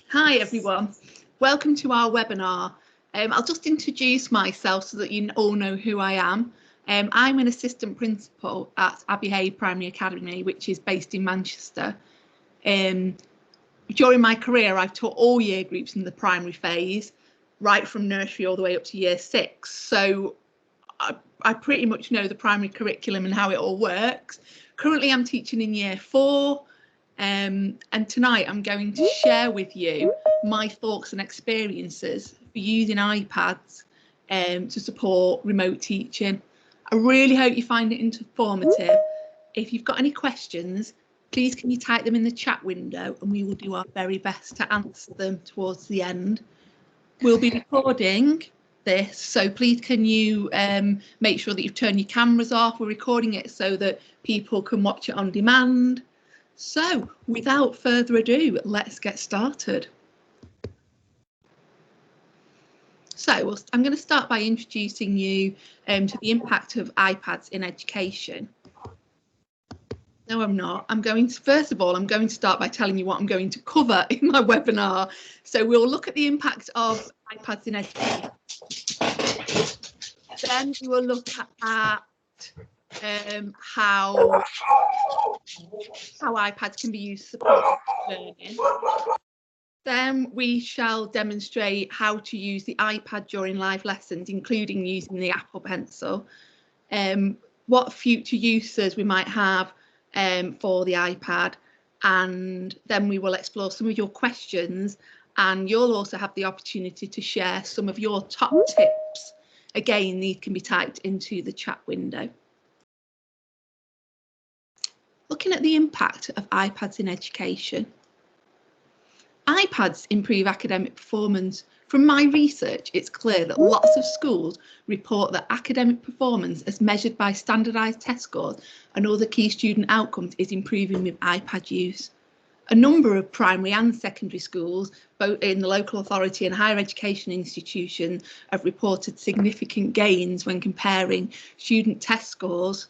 Hi everyone, welcome to our webinar. I'll just introduce myself so that you all know who I am. I'm an assistant principal at Abbey Hay Primary Academy, which is based in Manchester. During my career, I've taught all year groups in the primary phase, right from nursery all the way up to year 6. So I pretty much know the primary curriculum and how it all works. Currently, I'm teaching in year 4. And tonight I'm going to share with you my thoughts and experiences for using iPads to support remote teaching. I really hope you find it informative. If you've got any questions, please can you type them in the chat window and we will do our very best to answer them towards the end. We'll be recording this, so please can you make sure that you've turned your cameras off. We're recording it so that people can watch it on demand. So, without further ado, let's get started. So, I'm going to start by introducing you to the impact of iPads in education. No, I'm not. First of all, I'm going to start by telling you what I'm going to cover in my webinar. So, we'll look at the impact of iPads in education. Then we will look at how iPads can be used to support learning. Then we shall demonstrate how to use the iPad during live lessons, including using the Apple Pencil. What future uses we might have for the iPad, and then we will explore some of your questions, and you'll also have the opportunity to share some of your top tips. Again, these can be typed into the chat window. Looking at the impact of iPads in education. iPads improve academic performance. From my research, it's clear that lots of schools report that academic performance as measured by standardised test scores and other key student outcomes is improving with iPad use. A number of primary and secondary schools, both in the local authority and higher education institutions, have reported significant gains when comparing student test scores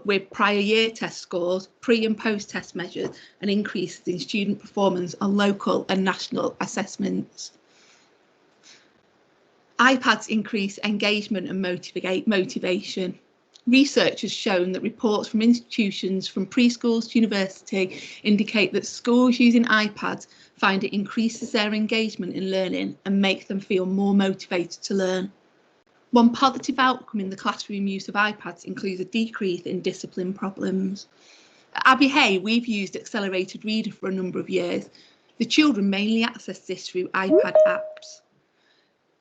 with prior year test scores, pre and post test measures, and increases in student performance on local and national assessments. iPads increase engagement and motivation. Research has shown that reports from institutions from preschools to university indicate that schools using iPads find it increases their engagement in learning and makes them feel more motivated to learn. One positive outcome in the classroom use of iPads includes a decrease in discipline problems. At Abbey Hay, we've used Accelerated Reader for a number of years. The children mainly access this through iPad apps.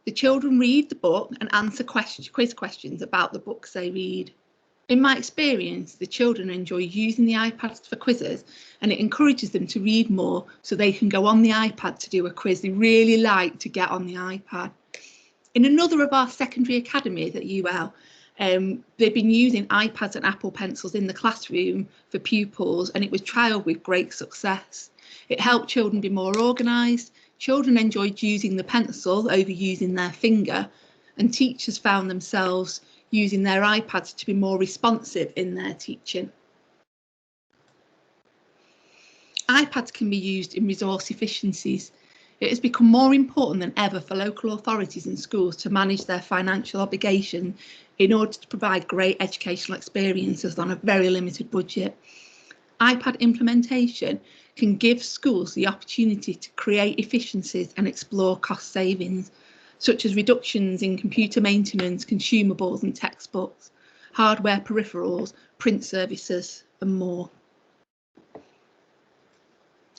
The children read the book and answer quiz questions about the books they read. In my experience, the children enjoy using the iPads for quizzes, and it encourages them to read more so they can go on the iPad to do a quiz. They really like to get on the iPad. In another of our secondary academies at UL, they've been using iPads and Apple Pencils in the classroom for pupils, and it was trialled with great success. It helped children be more organised. Children enjoyed using the pencil over using their finger, and teachers found themselves using their iPads to be more responsive in their teaching. iPads can be used in resource efficiencies. It has become more important than ever for local authorities and schools to manage their financial obligations in order to provide great educational experiences on a very limited budget. iPad implementation can give schools the opportunity to create efficiencies and explore cost savings, such as reductions in computer maintenance, consumables and textbooks, hardware peripherals, print services and more.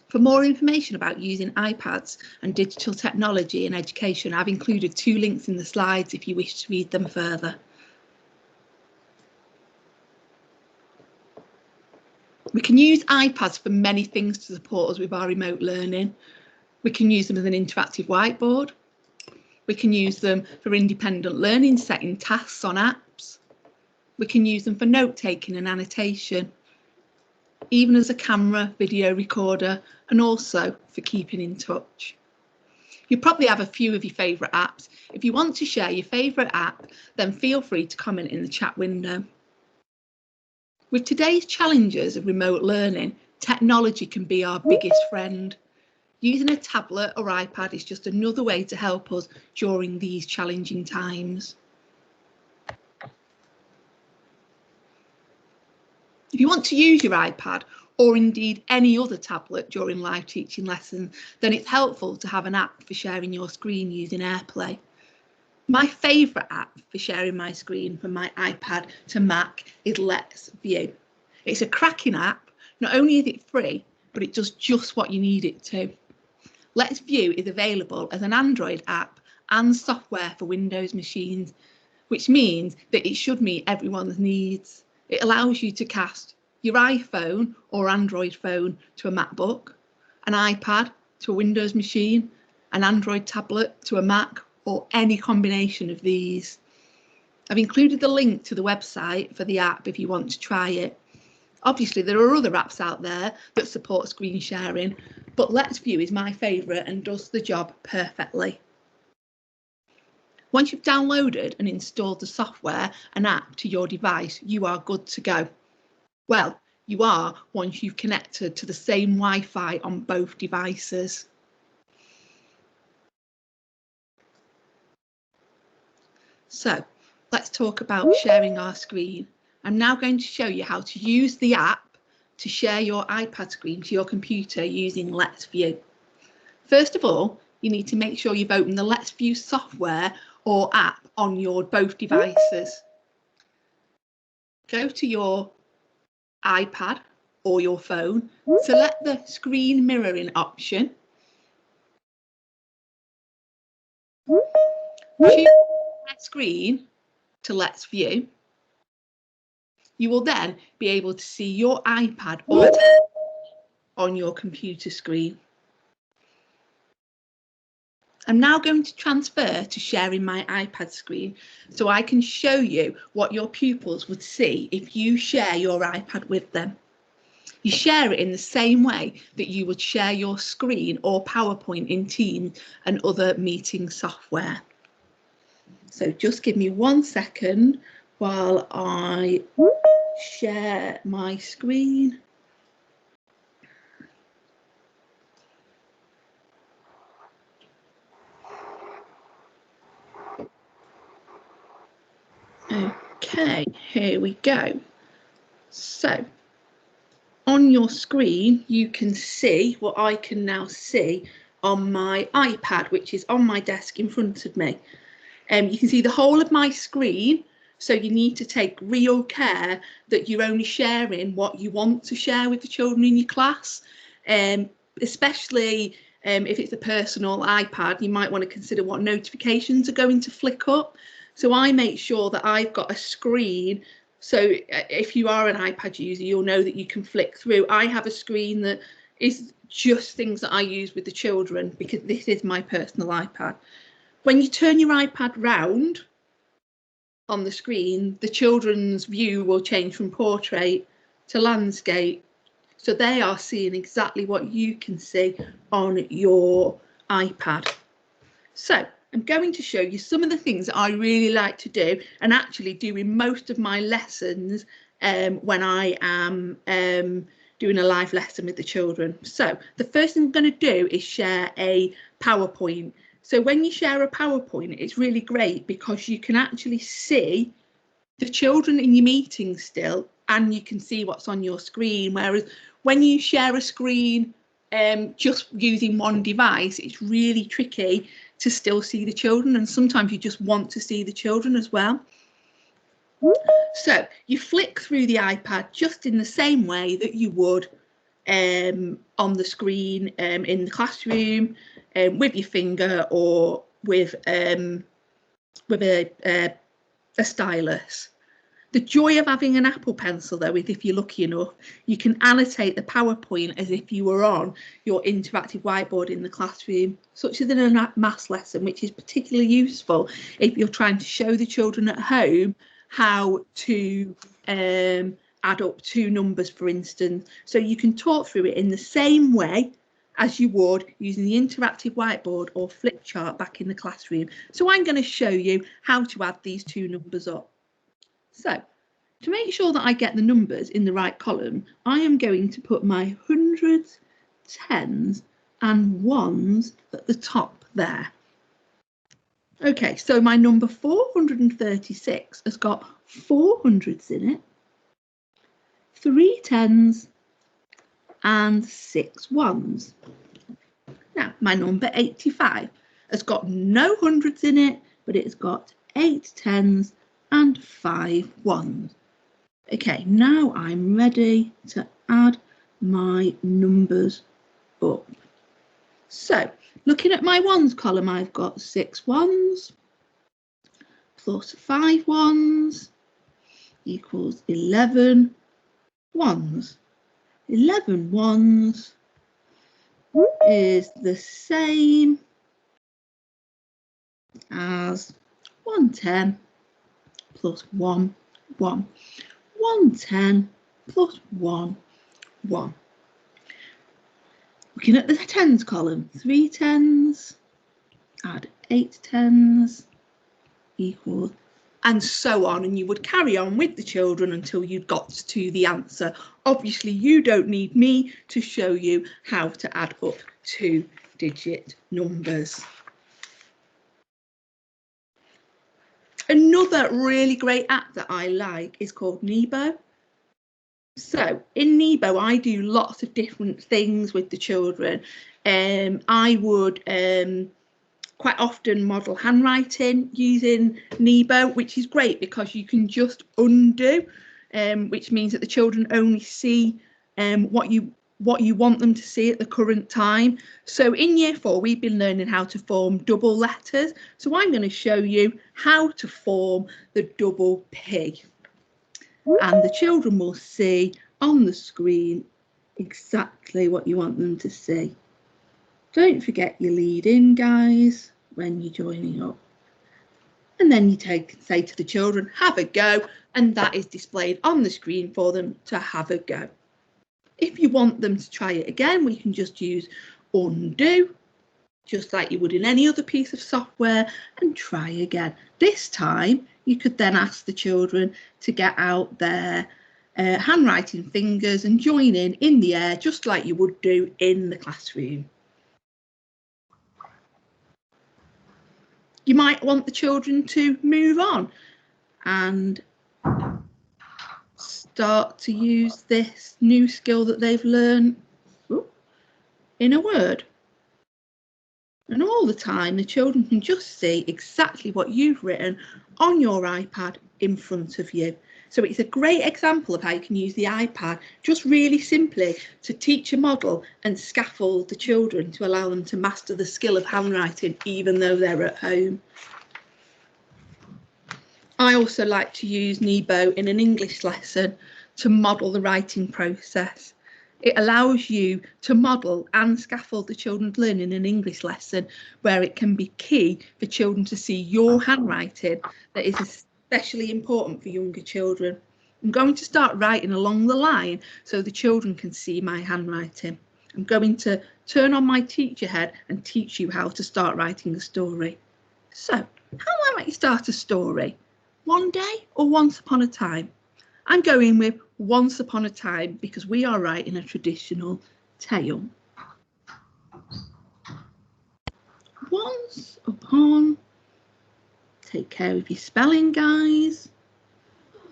For more information about using iPads and digital technology in education, I've included 2 links in the slides if you wish to read them further. We can use iPads for many things to support us with our remote learning. We can use them as an interactive whiteboard. We can use them for independent learning, setting tasks on apps. We can use them for note-taking and annotation, even as a camera, video recorder, and also for keeping in touch. You probably have a few of your favourite apps. If you want to share your favourite app, then feel free to comment in the chat window. With today's challenges of remote learning, Technology can be our biggest friend. Using a tablet or iPad is just another way to help us during these challenging times. If you want to use your iPad or indeed any other tablet during live teaching lessons, then it's helpful to have an app for sharing your screen using AirPlay. My favourite app for sharing my screen from my iPad to Mac is Let's View. It's a cracking app. Not only is it free, but it does just what you need it to. Let's View is available as an Android app and software for Windows machines, which means that it should meet everyone's needs. It allows you to cast your iPhone or Android phone to a MacBook, an iPad to a Windows machine, an Android tablet to a Mac, or any combination of these. I've included the link to the website for the app if you want to try it. Obviously, there are other apps out there that support screen sharing, but Let's View is my favourite and does the job perfectly. Once you've downloaded and installed the software and app to your device, you are good to go. Well, you are once you've connected to the same Wi-Fi on both devices. So let's talk about sharing our screen. I'm now going to show you how to use the app to share your iPad screen to your computer using Let's View. First of all, you need to make sure you've opened the Let's View software or app on your both devices. Go to your iPad or your phone, select the screen mirroring option, choose screen to Let's View. You will then be able to see your iPad or tablet on your computer screen. I'm now going to transfer to sharing my iPad screen so I can show you what your pupils would see if you share your iPad with them. You share it in the same way that you would share your screen or PowerPoint in Teams and other meeting software. So just give me 1 second while I share my screen. Okay, here we go. So on your screen, you can see what I can now see on my iPad, which is on my desk in front of me. You can see the whole of my screen, so you need to take real care that you're only sharing what you want to share with the children in your class, especially if it's a personal iPad. You might want to consider what notifications are going to flick up. So I make sure that I've got a screen. So if you are an iPad user, you'll know that you can flick through. I have a screen that is just things that I use with the children because this is my personal iPad. When you turn your iPad round on the screen, the children's view will change from portrait to landscape. So they are seeing exactly what you can see on your iPad. So I'm going to show you some of the things that I really like to do and actually do in most of my lessons when I am doing a live lesson with the children. So the first thing I'm going to do is share a PowerPoint. So when you share a PowerPoint, it's really great because you can actually see the children in your meeting still, and you can see what's on your screen. Whereas when you share a screen just using one device, it's really tricky to still see the children, and sometimes you just want to see the children as well. So you flick through the iPad just in the same way that you would on the screen in the classroom with your finger or with a stylus. The joy of having an Apple Pencil, though, is if you're lucky enough, you can annotate the PowerPoint as if you were on your interactive whiteboard in the classroom, such as in a maths lesson, which is particularly useful if you're trying to show the children at home how to add up 2 numbers, for instance. So you can talk through it in the same way as you would using the interactive whiteboard or flip chart back in the classroom. So I'm going to show you how to add these 2 numbers up. So To make sure that I get the numbers in the right column, I am going to put my hundreds, tens and ones at the top there. Okay, so my number 436 has got 4 hundreds in it, 3 tens and 6 ones. Now, my number 85 has got no hundreds in it, but it's got 8 tens and 5 ones. Okay, now I'm ready to add my numbers up. So, looking at my ones column, I've got 6 ones plus 5 ones equals 11 ones. 11 ones is the same as 110 plus 1, 1. 110 plus 1, 1. Looking at the tens column, 3 tens, add 8 tens, equals, and so on. And you would carry on with the children until you got to the answer. Obviously, you don't need me to show you how to add up 2-digit numbers. Another really great app that I like is called Nebo. So in Nebo, I do lots of different things with the children. I would quite often model handwriting using Nebo, which is great because you can just undo, which means that the children only see what you want them to see at the current time. So in year 4, we've been learning how to form double letters. So I'm going to show you how to form the double P. And the children will see on the screen exactly what you want them to see. Don't forget your lead in, guys, when you're joining up. And then you say to the children, have a go, and that is displayed on the screen for them to have a go. If you want them to try it again, we can just use undo, just like you would in any other piece of software, and try again. This time, you could then ask the children to get out their handwriting fingers and join in the air, just like you would do in the classroom. You might want the children to move on and start to use this new skill that they've learned in a word. And all the time, the children can just see exactly what you've written on your iPad in front of you. So it's a great example of how you can use the iPad just really simply to teach a model and scaffold the children to allow them to master the skill of handwriting, even though they're at home. I also like to use Nebo in an English lesson to model the writing process. It allows you to model and scaffold the children's learning in an English lesson, where it can be key for children to see your handwriting that is especially important for younger children. I'm going to start writing along the line so the children can see my handwriting. I'm going to turn on my teacher head and teach you how to start writing a story. So, how might you start a story? One day or once upon a time? I'm going with once upon a time because we are writing a traditional tale. Once upon, take care of your spelling, guys,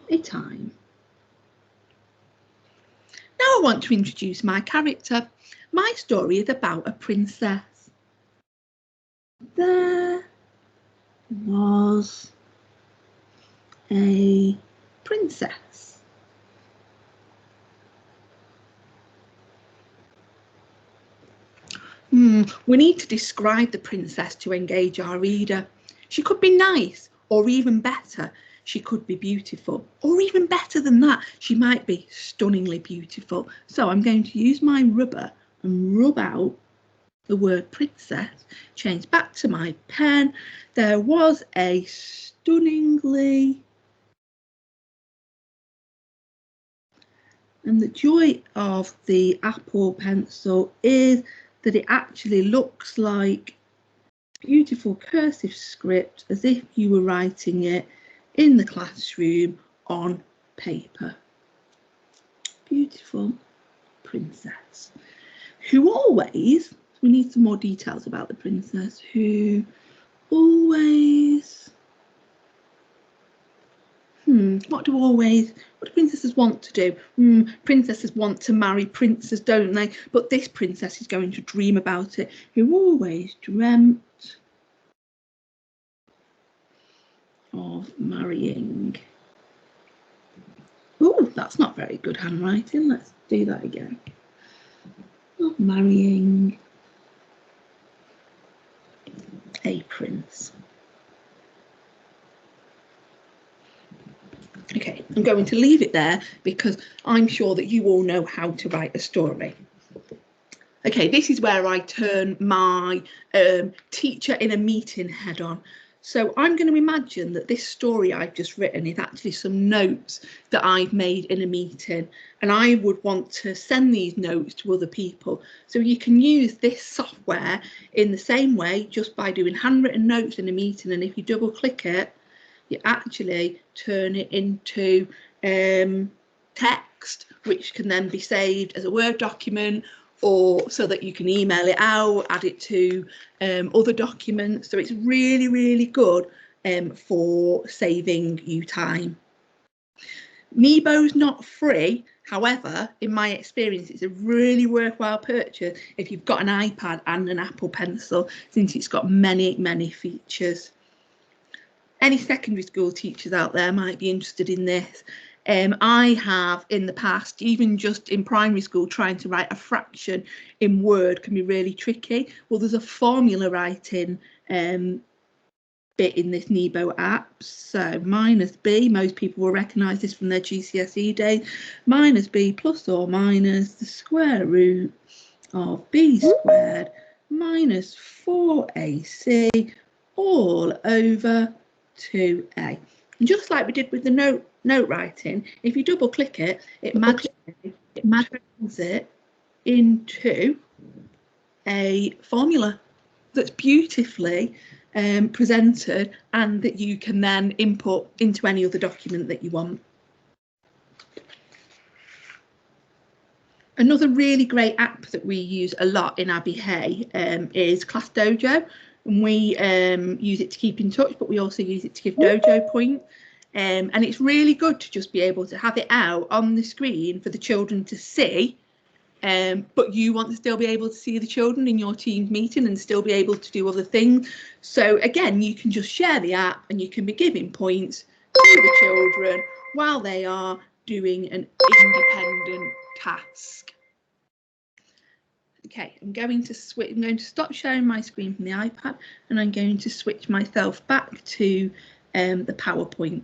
a time. Now I want to introduce my character. My story is about a princess. There was a princess. We need to describe the princess to engage our reader. She could be nice, or even better, she could be beautiful, or even better than that, she might be stunningly beautiful. So I'm going to use my rubber and rub out the word princess, change back to my pen. There was a stunningly, and the joy of the Apple Pencil is that it actually looks like beautiful cursive script as if you were writing it in the classroom on paper. Beautiful princess. Who always, we need some more details about the princess, who always, what do princesses want to do? Princesses want to marry princes, don't they? But this princess is going to dream about it. Who always dreamt of marrying. Oh, that's not very good handwriting. Let's do that again. Of marrying a prince. Okay, I'm going to leave it there because I'm sure that you all know how to write a story. Okay, this is where I turn my teacher in a meeting head on. So I'm going to imagine that this story I've just written is actually some notes that I've made in a meeting, and I would want to send these notes to other people. So you can use this software in the same way, just by doing handwritten notes in a meeting, and if you double click it, you actually turn it into text, which can then be saved as a Word document, or so that you can email it out, add it to other documents. So it's really, really good for saving you time. Nebo's not free. However, in my experience, it's a really worthwhile purchase if you've got an iPad and an Apple Pencil, since it's got many, many features. Any secondary school teachers out there might be interested in this. I have in the past, even just in primary school, trying to write a fraction in Word can be really tricky. Well, there's a formula writing bit in this Nebo app. So minus b, most people will recognise this from their GCSE days. Minus b plus or minus the square root of b squared minus 4ac all over 2a. And just like we did with the note writing, if you double click it, it turns it into a formula that's beautifully presented and that you can then input into any other document that you want. Another really great app that we use a lot in Abbey Hay is Class Dojo. And we use it to keep in touch, but we also use it to give Dojo points. And it's really good to just be able to have it out on the screen for the children to see, but you want to still be able to see the children in your team's meeting and still be able to do other things. So again, you can just share the app and you can be giving points to the children while they are doing an independent task. Okay, I'm going to stop sharing my screen from the iPad, and I'm going to switch myself back to the PowerPoint.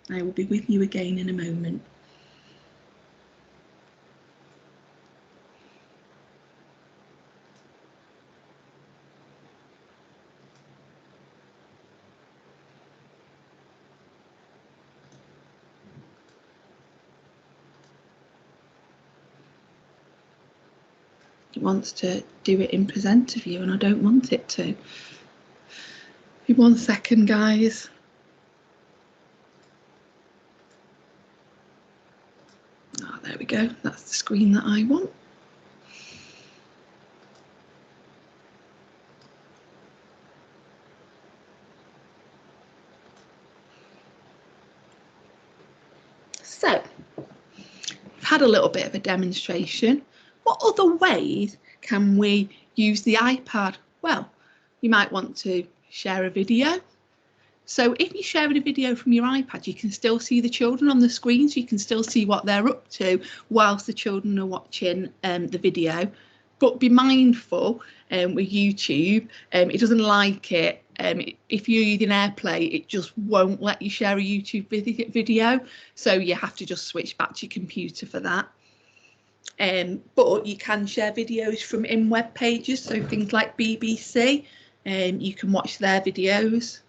I will be with you again in a moment. It wants to do it in presenter view and I don't want it to. Give me 1 second, guys. Oh, there we go. That's the screen that I want. So, I've had a little bit of a demonstration. What other ways can we use the iPad? Well, you might want to share a video. So if you're sharing a video from your iPad, you can still see the children on the screen, so you can still see what they're up to whilst the children are watching the video. But be mindful with YouTube, it doesn't like it. If you're using AirPlay, it just won't let you share a YouTube video. So you have to just switch back to your computer for that. But you can share videos from in web pages, so things like BBC, you can watch their videos.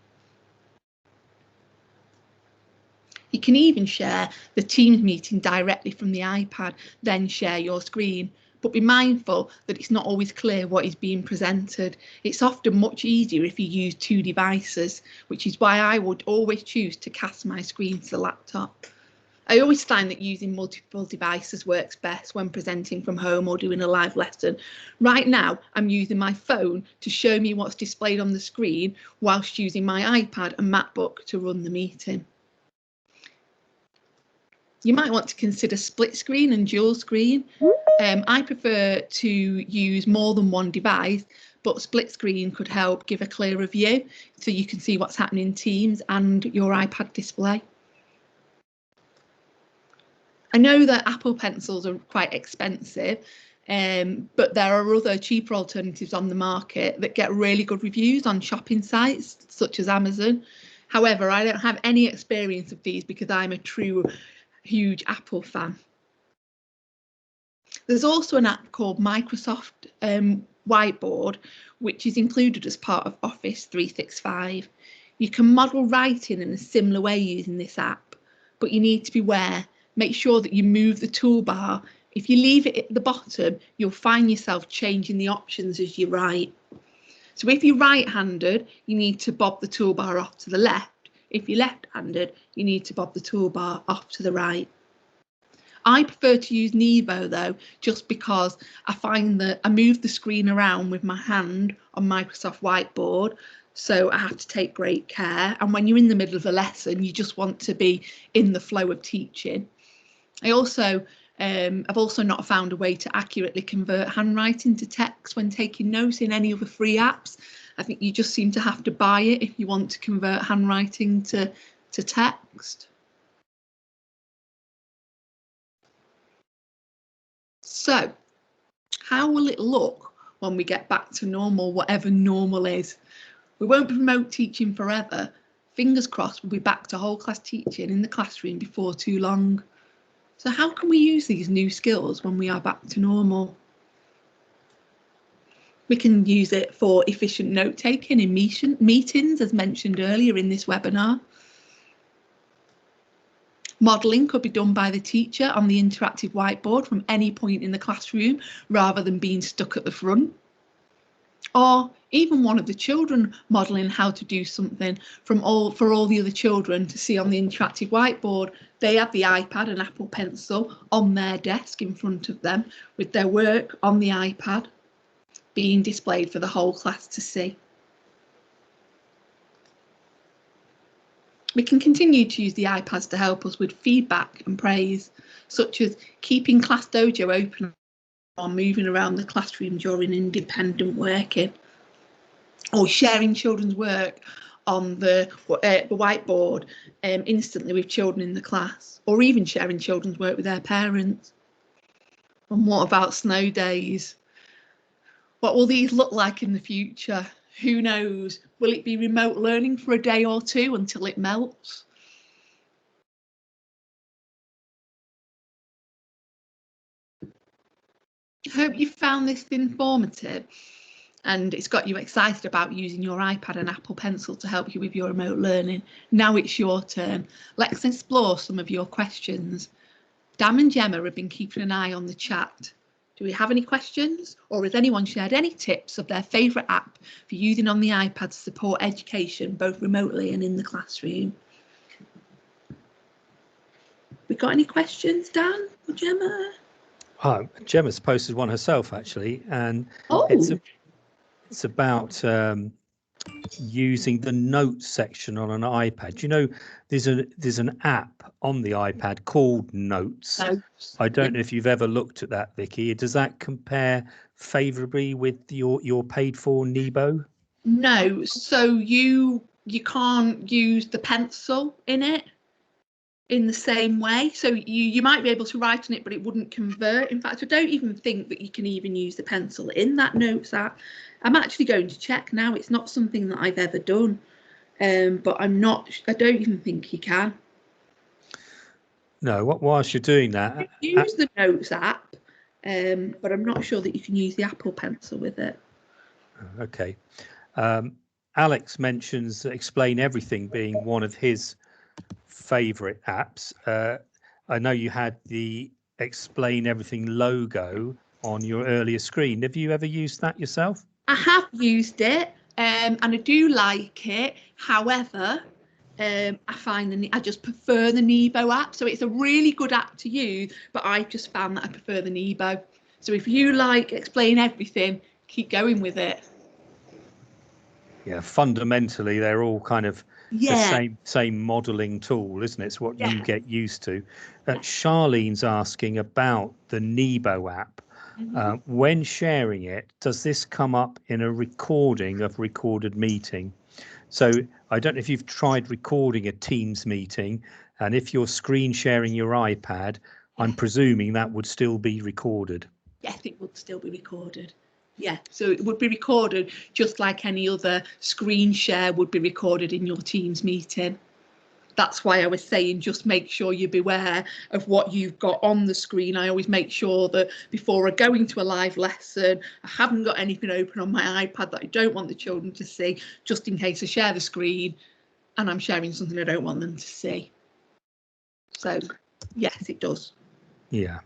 You can even share the Teams meeting directly from the iPad, then share your screen. But be mindful that it's not always clear what is being presented. It's often much easier if you use 2 devices, which is why I would always choose to cast my screen to the laptop. I always find that using multiple devices works best when presenting from home or doing a live lesson. Right now, I'm using my phone to show me what's displayed on the screen whilst using my iPad and MacBook to run the meeting. You might want to consider split screen and dual screen. I prefer to use more than one device, but split screen could help give a clearer view so you can see what's happening in Teams and your iPad display. I know that Apple Pencils are quite expensive, but there are other cheaper alternatives on the market that get really good reviews on shopping sites such as Amazon. However, I don't have any experience of these because I'm a true huge Apple fan. There's also an app called Microsoft Whiteboard, which is included as part of Office 365. You can model writing in a similar way using this app, but you need to be aware. Make sure that you move the toolbar. If you leave it at the bottom, you'll find yourself changing the options as you write. So if you're right-handed, you need to bob the toolbar off to the left. If you're left-handed, you need to bob the toolbar off to the right. I prefer to use Nebo though, just because I find that I move the screen around with my hand on Microsoft Whiteboard, so I have to take great care. And when you're in the middle of a lesson, you just want to be in the flow of teaching. I've also not found a way to accurately convert handwriting to text when taking notes in any other free apps. I think you just seem to have to buy it if you want to convert handwriting to text. So, how will it look when we get back to normal, whatever normal is? We won't promote teaching forever. Fingers crossed we'll be back to whole class teaching in the classroom before too long. So how can we use these new skills when we are back to normal? We can use it for efficient note-taking in meetings, as mentioned earlier in this webinar. Modelling could be done by the teacher on the interactive whiteboard from any point in the classroom rather than being stuck at the front. Or even one of the children modelling how to do something for all the other children to see on the interactive whiteboard. They have the iPad and Apple Pencil on their desk in front of them with their work on the iPad being displayed for the whole class to see. We can continue to use the iPads to help us with feedback and praise, such as keeping Class Dojo open or moving around the classroom during independent working, or sharing children's work on the whiteboard instantly with children in the class, or even sharing children's work with their parents. And what about snow days? What will these look like in the future? Who knows? Will it be remote learning for a day or two until it melts? I hope you found this informative and it's got you excited about using your iPad and Apple Pencil to help you with your remote learning. Now it's your turn. Let's explore some of your questions. Dan and Gemma have been keeping an eye on the chat. Do we have any questions, or has anyone shared any tips of their favourite app for using on the iPad to support education, both remotely and in the classroom? We got any questions, Dan or Gemma? Gemma's posted one herself actually, and it's about using the notes section on an iPad. You know, there's an app on the iPad called Notes. I don't know if you've ever looked at that, Vicki. Does that compare favourably with your paid for Nebo? No, so you can't use the pencil in it in the same way. So you might be able to write on it, but it wouldn't convert. In fact, I don't even think that you can even use the pencil in that Notes app. I'm actually going to check now. It's not something that I've ever done, but I don't even think you can. No, whilst you're doing that, use the Notes app, but I'm not sure that you can use the Apple Pencil with it. Okay. Alex mentions Explain Everything being one of his favourite apps. I know you had the Explain Everything logo on your earlier screen. Have you ever used that yourself? I have used it, and I do like it. However, I find I just prefer the Nebo app. So it's a really good app to use, but I've just found that I prefer the Nebo. So if you like Explain Everything, keep going with it. Yeah, fundamentally, they're all kind of the same modelling tool, isn't it? It's what you get used to. Charlene's asking about the Nebo app. When sharing it, does this come up in a recording of recorded meeting? So I don't know if you've tried recording a Teams meeting, and if you're screen sharing your iPad, I'm presuming that would still be recorded. Yes, it would still be recorded. Yeah, so it would be recorded just like any other screen share would be recorded in your Teams meeting. That's why I was saying just make sure you beware of what you've got on the screen. I always make sure that before I go into a live lesson, I haven't got anything open on my iPad that I don't want the children to see, just in case I share the screen and I'm sharing something I don't want them to see. So, yes, it does. Yeah.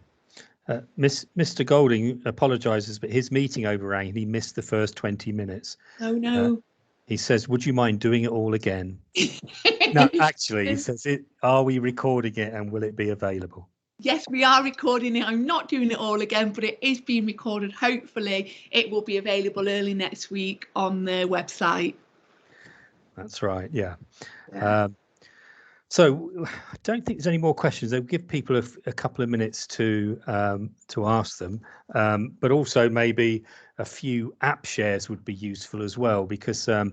Mr. Golding apologises, but his meeting overran and he missed the first 20 minutes. Oh, no. He says, would you mind doing it all again? No, actually, he says, are we recording it and will it be available? Yes, we are recording it. I'm not doing it all again, but it is being recorded. Hopefully, it will be available early next week on the website. That's right, yeah. So I don't think there's any more questions. They'll give people a couple of minutes to ask them, but also maybe a few app shares would be useful as well, because I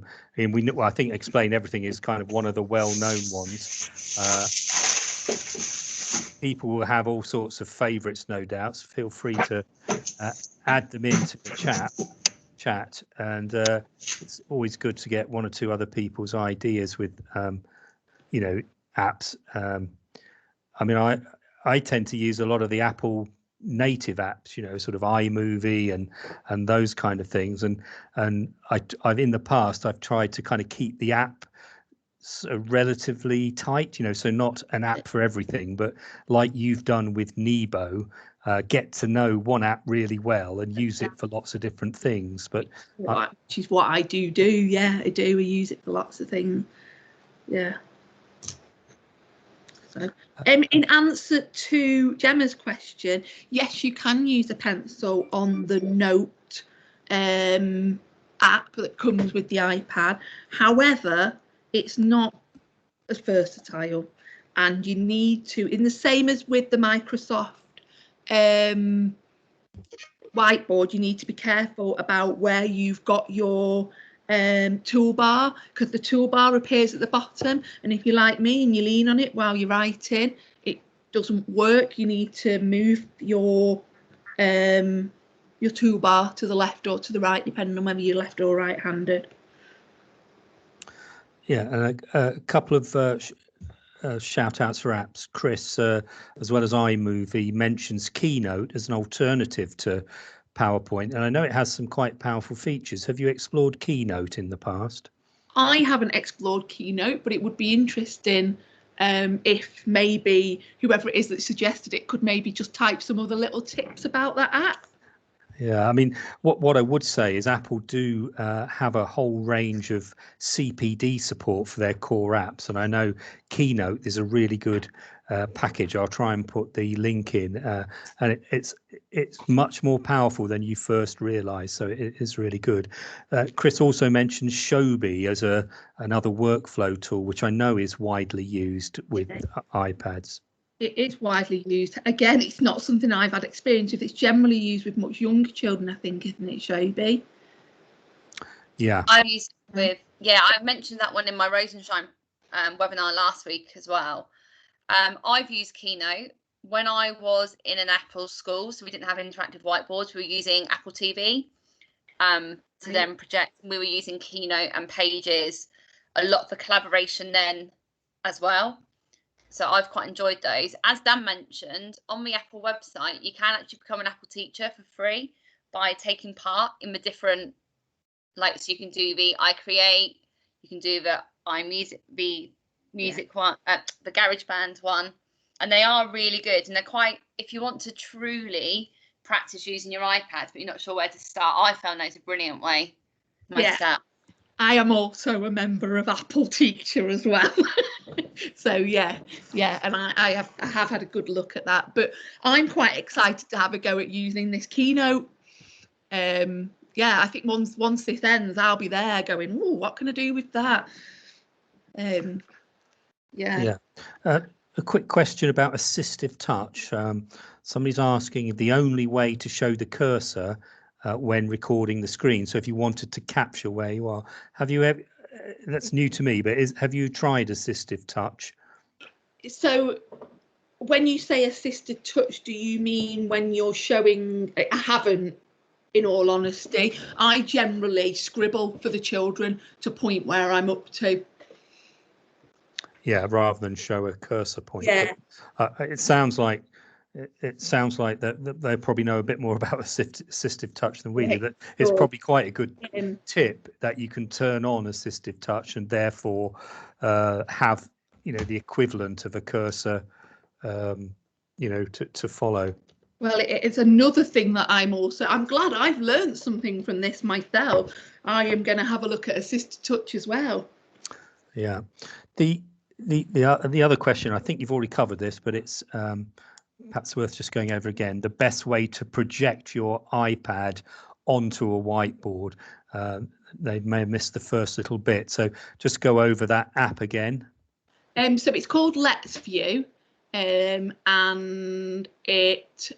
think Explain Everything is kind of one of the well-known ones. People will have all sorts of favourites, no doubt. So feel free to add them into the chat, and it's always good to get one or two other people's ideas with apps. I mean, I tend to use a lot of the Apple native apps, sort of iMovie and those kind of things. And I've in the past I've tried to kind of keep the app relatively tight, so not an app for everything, but like you've done with Nebo, get to know one app really well and use it for lots of different things. But which is what I do. Yeah, I do. I use it for lots of things. Yeah. So, in answer to Gemma's question, yes, you can use a pencil on the Note app that comes with the iPad. However, it's not as versatile, and you need to, in the same as with the Microsoft whiteboard, you need to be careful about where you've got your toolbar, because the toolbar appears at the bottom, and if you're like me and you lean on it while you're writing, it doesn't work. You need to move your toolbar to the left or to the right, depending on whether you're left or right-handed. Yeah, and a couple of shout outs for apps. Chris, as well as iMovie, mentions Keynote as an alternative to PowerPoint, and I know it has some quite powerful features. Have you explored Keynote in the past? I haven't explored Keynote, but it would be interesting if maybe whoever it is that suggested it could maybe just type some other little tips about that app. Yeah, I mean, what I would say is Apple do have a whole range of CPD support for their core apps, and I know Keynote is a really good package. I'll try and put the link in, and it's much more powerful than you first realise. So it is really good. Chris also mentioned Shobi as another workflow tool, which I know is widely used with iPads. It is widely used. Again, it's not something I've had experience with. It's generally used with much younger children, I think, isn't it, Shobi? Yeah. I've used it with, I mentioned that one in my Rosenshine webinar last week as well. I've used Keynote when I was in an Apple school, so we didn't have interactive whiteboards. We were using Apple TV to then project. We were using Keynote and Pages a lot for collaboration then as well. So I've quite enjoyed those. As Dan mentioned, on the Apple website, you can actually become an Apple teacher for free by taking part in the different, so you can do the iCreate, you can do the iMusic, the music one, the GarageBand one, and they are really good. And they're quite, if you want to truly practice using your iPad, but you're not sure where to start, I found those a brilliant way myself. I am also a member of Apple Teacher as well. So yeah, and I have had a good look at that, but I'm quite excited to have a go at using this Keynote. Yeah, I think once this ends, I'll be there going, oh, what can I do with that? Yeah. A quick question about assistive touch. Somebody's asking if the only way to show the cursor when recording the screen. So if you wanted to capture where you are, have you ever? That's new to me, but have you tried assistive touch? So when you say assisted touch, do you mean when you're showing? I haven't, in all honesty. I generally scribble for the children to point where I'm up to. Yeah, rather than show a cursor point. Yeah. But, it sounds like that they probably know a bit more about assistive touch than we do. That it's probably quite a good tip that you can turn on assistive touch and therefore have the equivalent of a cursor to follow. Well, it's another thing that I'm glad I've learned something from this myself. I am going to have a look at assisted touch as well. Yeah. The other question, I think you've already covered this, but it's perhaps worth just going over again. The best way to project your iPad onto a whiteboard. They may have missed the first little bit, so just go over that app again. So it's called Let's View, and it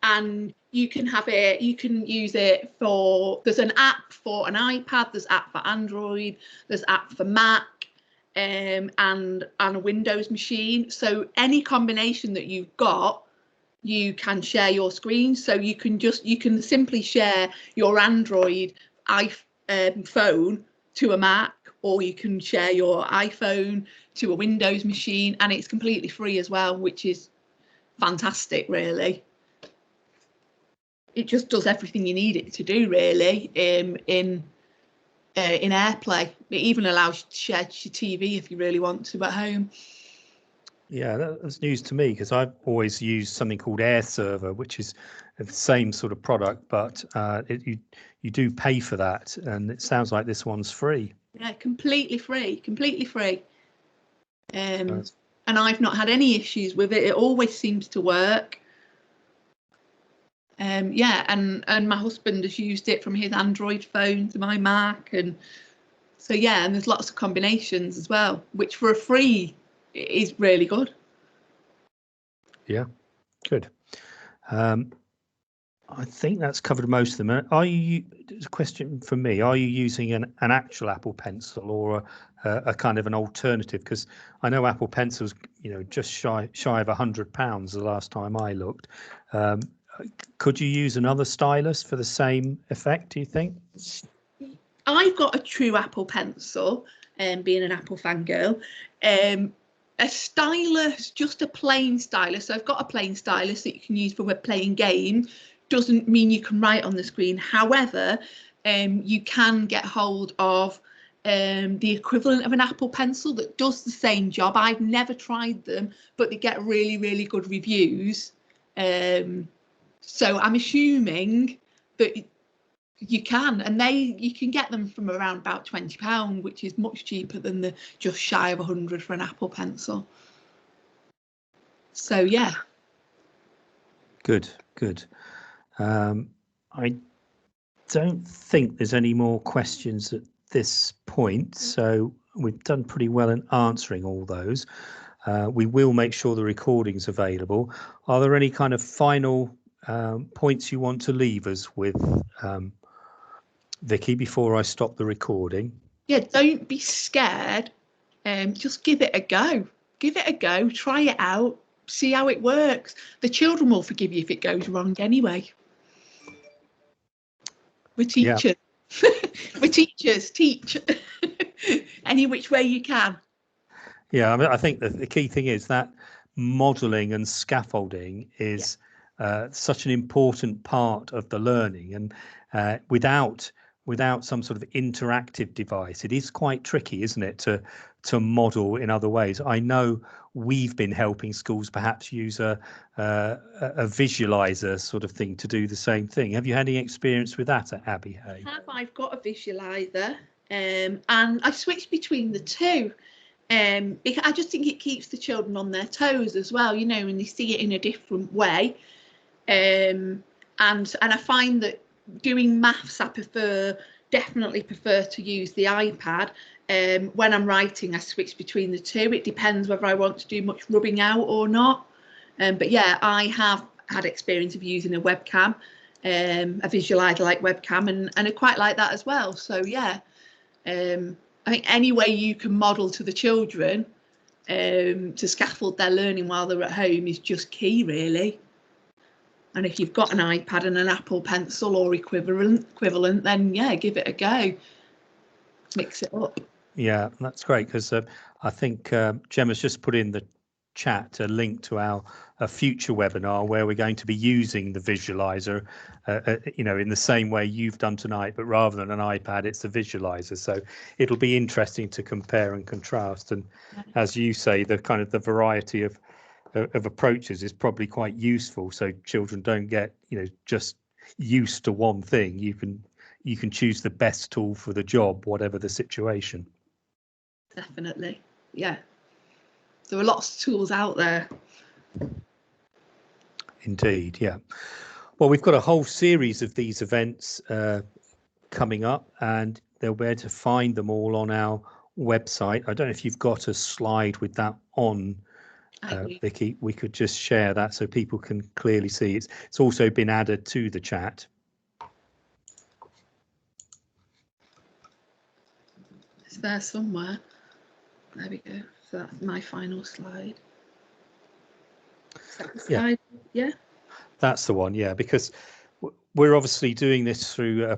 and you can have it. You can use it for. There's an app for an iPad. There's app for Android. There's app for Mac. And a Windows machine. So any combination that you've got, you can share your screen. So you can simply share your Android phone to a Mac, or you can share your iPhone to a Windows machine, and it's completely free as well, which is fantastic, really. It just does everything you need it to do, really, in AirPlay. It even allows you to share your TV if you really want to at home. Yeah, that's news to me, because I've always used something called Air Server, which is the same sort of product, but you do pay for that, and it sounds like this one's free. Yeah, completely free. And I've not had any issues with it. It always seems to work. Yeah, and my husband has used it from his Android phone to my Mac, and so yeah, and there's lots of combinations as well, which for a free is really good. Yeah, good. I think that's covered most of them. There's a question for me. Are you using an actual Apple Pencil or a kind of an alternative? Because I know Apple Pencil's just shy of £100 the last time I looked. Could you use another stylus for the same effect, do you think? I've got a true Apple Pencil, being an Apple fangirl. A stylus, just a plain stylus. So I've got a plain stylus that you can use for playing games. Doesn't mean you can write on the screen. However, you can get hold of the equivalent of an Apple Pencil that does the same job. I've never tried them, but they get really, really good reviews. So I'm assuming that you can, and you can get them from around about £20, which is much cheaper than the just shy of 100 for an Apple Pencil. So yeah. Good. I don't think there's any more questions at this point, so we've done pretty well in answering all those. We will make sure the recording's available. Are there any kind of final points you want to leave us with, Vicki, before I stop the recording? Yeah, don't be scared. Just give it a go. Try it out. See how it works. The children will forgive you if it goes wrong anyway. We're teachers. Yeah. We're teachers. Teach any which way you can. Yeah, I mean, I think the key thing is that modelling and scaffolding is such an important part of the learning, and without some sort of interactive device, it is quite tricky, isn't it, to model in other ways. I know we've been helping schools perhaps use a visualizer sort of thing to do the same thing. Have you had any experience with that at Abbey Hay? I've got a visualizer. and I switched between the two. Because I just think it keeps the children on their toes as well, you know, and they see it in a different way. And I find that doing maths, I definitely prefer to use the iPad. When I'm writing, I switch between the two. It depends whether I want to do much rubbing out or not. But yeah, I have had experience of using a webcam, a visualizer like webcam, and I quite like that as well. So yeah, I think any way you can model to the children to scaffold their learning while they're at home is just key, really. And if you've got an iPad and an Apple Pencil or equivalent, then yeah, give it a go. Mix it up. Yeah, that's great, because I think Gemma's just put in the chat a link to a future webinar where we're going to be using the visualizer, you know, in the same way you've done tonight, but rather than an iPad, it's a visualizer. So it'll be interesting to compare and contrast. And as you say, the kind of the variety of approaches is probably quite useful, so children don't get, you know, just used to one thing. You can choose the best tool for the job, whatever the situation. Definitely, yeah. There are lots of tools out there. Indeed, yeah. Well, we've got a whole series of these events coming up, and they'll be able to find them all on our website. I don't know if you've got a slide with that on, Vicki. We could just share that so people can clearly see. It's also been added to the chat. It's there somewhere. There we go. So that's my final slide. Is that the slide? Yeah. That's the one, yeah, because we're obviously doing this through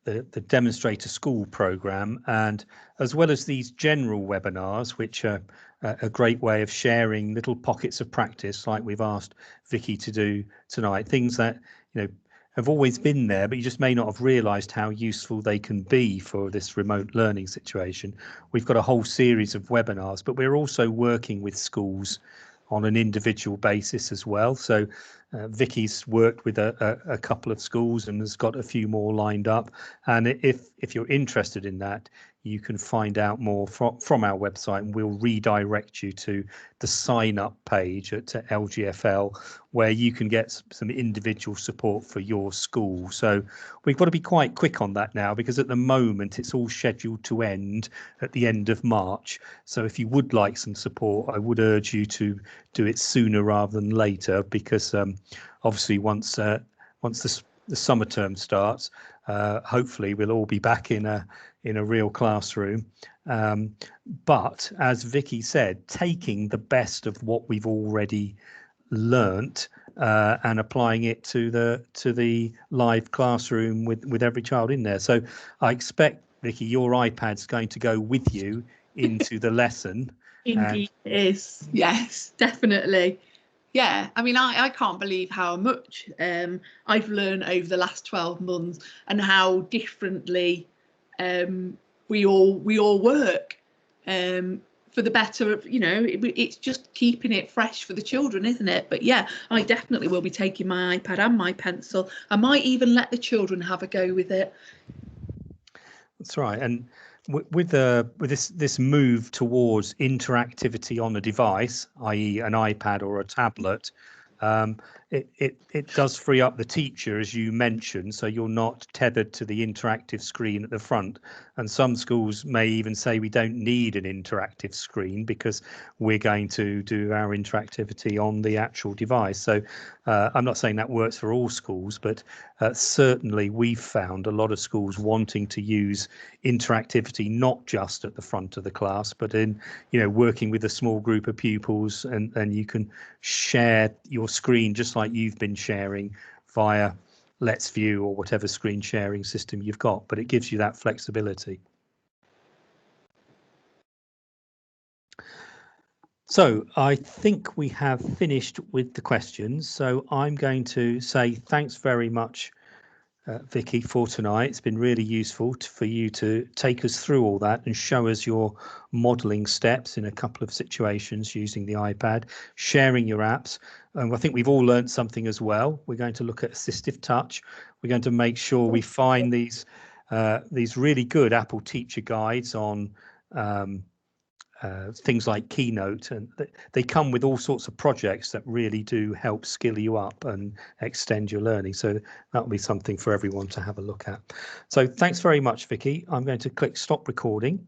the Demonstrator School programme, and as well as these general webinars, which are a great way of sharing little pockets of practice, like we've asked Vicki to do tonight, things that, you know, have always been there, but you just may not have realised how useful they can be for this remote learning situation. We've got a whole series of webinars, but we're also working with schools on an individual basis as well. So Vicki's worked with a couple of schools and has got a few more lined up. And if you're interested in that, you can find out more from our website, and we'll redirect you to the sign up page at LGFL, where you can get some individual support for your school. So we've got to be quite quick on that now, because at the moment it's all scheduled to end at the end of March. So if you would like some support, I would urge you to do it sooner rather than later, because obviously once the summer term starts, hopefully we'll all be back in a real classroom. But as Vicki said, taking the best of what we've already learnt and applying it to the live classroom with every child in there. So I expect, Vicki, your iPad's going to go with you into the lesson. Indeed it is. Yes, definitely. Yeah, I mean, I can't believe how much I've learned over the last 12 months and how differently we all work for the better of, you know, it's just keeping it fresh for the children, isn't it? But yeah, I definitely will be taking my iPad and my pencil. I might even let the children have a go with it. That's right. And with this move towards interactivity on a device, i.e. an iPad or a tablet, it does free up the teacher, as you mentioned, so you're not tethered to the interactive screen at the front. And some schools may even say we don't need an interactive screen because we're going to do our interactivity on the actual device. So I'm not saying that works for all schools, but certainly we've found a lot of schools wanting to use interactivity not just at the front of the class, but in, you know, working with a small group of pupils, and you can share your screen just like you've been sharing via Let's View or whatever screen sharing system you've got, but it gives you that flexibility. So I think we have finished with the questions. So I'm going to say thanks very much, Vicki, for tonight. It's been really useful for you to take us through all that and show us your modelling steps in a couple of situations using the iPad, sharing your apps. And I think we've all learned something as well. We're going to look at assistive touch. We're going to make sure we find these these really good Apple teacher guides on things like Keynote, and they come with all sorts of projects that really do help skill you up and extend your learning. So that'll be something for everyone to have a look at. So thanks very much, Vicki. I'm going to click stop recording.